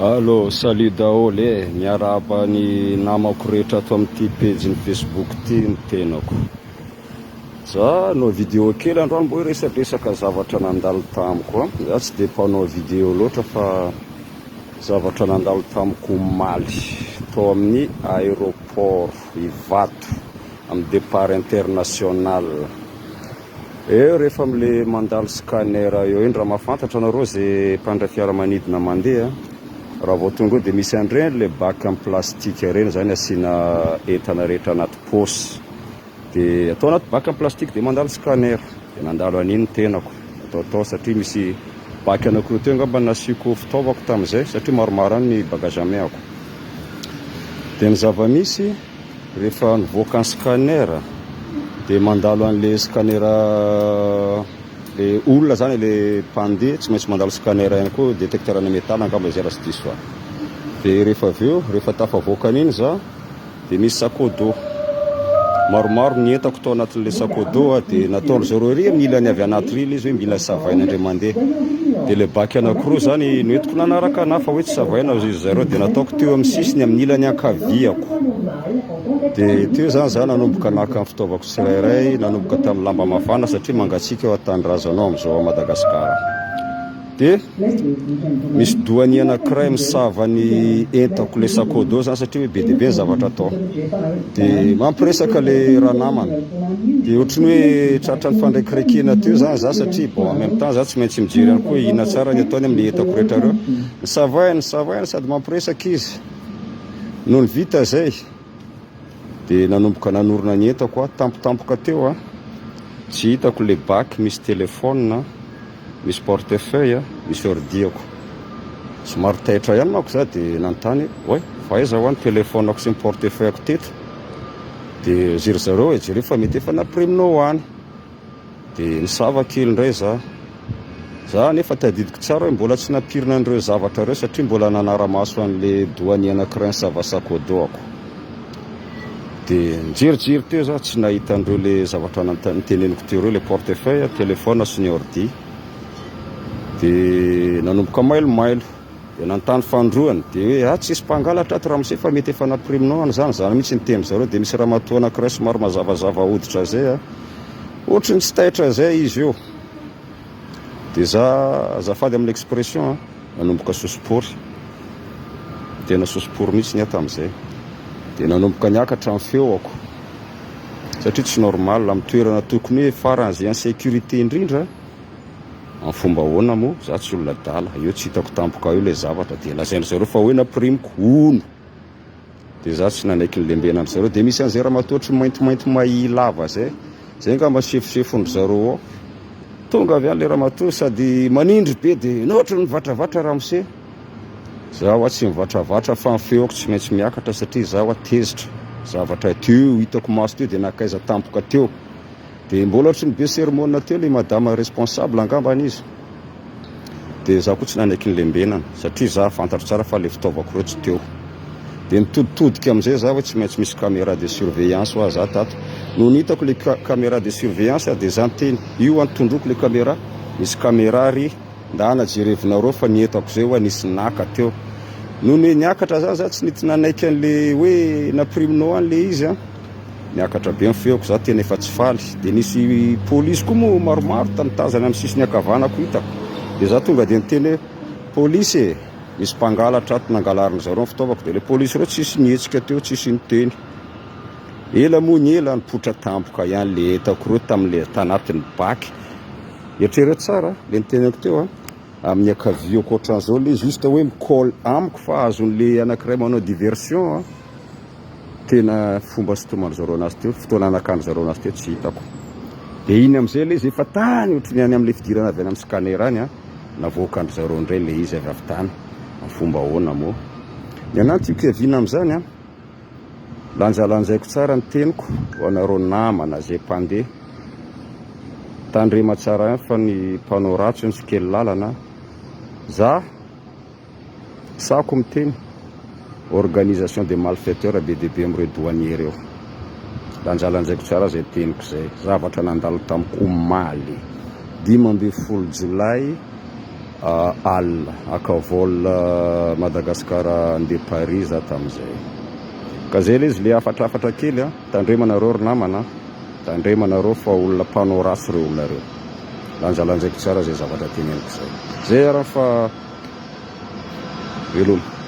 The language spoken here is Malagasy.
Allo, salut daholo miarahaba ny namako rehetra ato amin'ity page ny Facebook ty ny tenako. Za no vidéo kely androany mbo resadresaka zavatra nandalo tamiko. Za tsy de mpanao vidéo loatra fa zavatra nandalo tamiko Maly tao amin'ny aéroport Ivato amin'ny départ international. Rehefa amle mandalo scanner eo indra mahafantatra anareo zay mpandray fiaramanidina mandeha. Raha vao tonga dia misy andreny le bac en plastique reny zany asiana entana rehetra anaty paosy. Dia atao anaty bac en plastique dia mandalo scanner. Dia nandalo an'iny tenako. Atao satria misy bac anankiroa teo angamba nasiko fitaovako tamin'izay satria maromaro ny bagage ameako. Dia ny zava-misy rehefa nivoaka ny scanner dia mandalo an'le scanner le olona zany le mpandeha tsy maintsy mandalo scanner ihany koa détecteur na métal angamba zay raha tsy diso fa. Dia rehefa avy eo rehefa tafavoaka an'iny za dia misy sakodo maromaro ny entako tao anatin'le sakodo dia nataony zareo ery amin'ny ilany avy anaty rily izy hoe mila savaina indray mandeha. Dia le bac anankiroa zany noentiko nanaraka na fa hoe tsy savaina izy zareo dia nataoko teo amin'ny sisiny amin'ny ilany ankaviako. Dia teo zany za nanomboka naka amin'ny fitaovako tsirairay nanomboka tamin'ny lamba mafana satria mangatsiaka eo an-tanindrazanao amin'izao a Madagasikara. Dia misy doany anankiray misava ny entako le sakodo zany satria hoe be dia be ny zavatra atao. Dia mampiresaka le raha namana. Dia ohatrany hoe tratra ny fandraikirekena teo zany za satria bon en même temps za tsy maintsy mijery ihany koa ina tsara ny ataony amin'ny entako rehetra reo. Ny savaina sady mampiresaka izy. Noho ny vita zay dia nanomboka nanorina ny entako tampotampoka teo tsy hitako le bac misy telefôna, misy portefeuille, misy ordiako. Somary taitra ihany manko za dia nanontany hoe fa aiza ho any telefônako sy ny portefeuilleko teto. Dia ziry zareo jereo fa mety efa napriminao ho any. Dia nisava kely indray za nefa tadidiko tsara hoe mbola tsy nampirina an'ireo zavatra ireo satria mbola nanara-maso an'le doany anankiray ny sava-sakodoako. Dia nijerijery teo za tsy nahita an'ireo le zavatra niteneniko teo ireo le portefeuille, telefôna sy ny ordi. Dia nanomboka mailomailo dia nanontany fandroany dia hoe tsisy mpangalatra ato raha misy fa mety efa napriminao any zany mihitsy niteny zareo. Dia misy ramatoa anankiray somary mazavazava hoditra zay ohatrany tsy taitra zay izy eo. Dia za azafady amin'ny expression nanomboka sosipory. Tena sosipory mihitsy ny tamin'izay. Dia nanomboka niakatra amin'ny feoako satria tsy normal amin'ny toerana tokony hoe farany zay insécurité indrindra. Amin'ny fomba ahoana moa za tsy olona dala eo tsy hitako tampoka eo le zavatra dia lazainy zareo fa hoe naprimiko ono. Dia za tsy nanaiky ny lembena amin'izareo. Dia misy an'izay ramatoa ohatry maintimainty mahilava zay ngamba sefosefondry zareo ao. Tonga avy any le ramatoa sady manindry be dia nohatra nivatravatra ramose. Zaho tsy mivatravatra fa ny feoko tsy maintsy miakatra satria zaho tezitra zavatra teo hitako maso teo dia nakaiza tampoka teo. Dia mbola ohatry ny be sermona teo le madama responsable angambany izy. Dia zaho koa tsy nanaiky ny lembenana satria za fantatro tsara fa le fitaovako reo tsy teo. Dia nitoditodika amin'izay za hoe tsy maintsy misy caméra de surveillance ho aza tato. No nitako le caméra de surveillance dia za niteny io antondroko le caméra misy caméra ry ndana jerevinareo fa nietako zay hoe nisy naka teo. Noho ny niakatra za tsy nety nanaiky an'le hoe napriminao any le izy niakatra be feoko za tena efa tsy faly. Dia nisy polisy koa moa maromaro tanitazana amin'ny sisiny ankavanako hitako. Dia za tonga dia niteny hoe polisy misy mpangalatra ato nangalariny zareo ny fitaovako. Dia le polisy reo tsisy nihetsika teo tsisy niteny. Ela moa ny ela nipotra tampoka ihany le entako reo tamin'le tanatin'ny bac. Eritrereto tsara le niteneko teo amin'ny ankaviako ohatran'izao le juste hoe micall amiko fa azon'le anankiray manao diversion tena fomba sotomany zareo anazy teo fotoana anakany zareo anazy teo tsy hitako. Dia iny amin'izay le izy efa tany ohatry ny any amin'le fidirana avy any amin'ny scanner any navoaka andry zareo indray le izy avy avy tany amin'ny fomba ahoana moa. Ny anahy tiako hiaviana amin'izany lanjalanjaiko tsara ny teniko ho anareo namana zay mpandeha. Tandrema tsara ihany fa ny mpanao ratsy ny tsikely lalana. Za sako miteny organisation des malfaiteurs be dia be amin'ireo douanier reo. Lanjalanjaiko tsara zay teniko zay zavatra nandalo tamiko Maly 15 Jolay alina aka vol Madagasikara andeha Paris za tamin'izay. Ka zay le izy le afatrafatra kely tandremanareo ry namana, tandremanareo fa olona mpanao rasy reo olona reo. Lanjalanjaiko tsara zay zavatra teneniko zay. Zay ara fa veloma.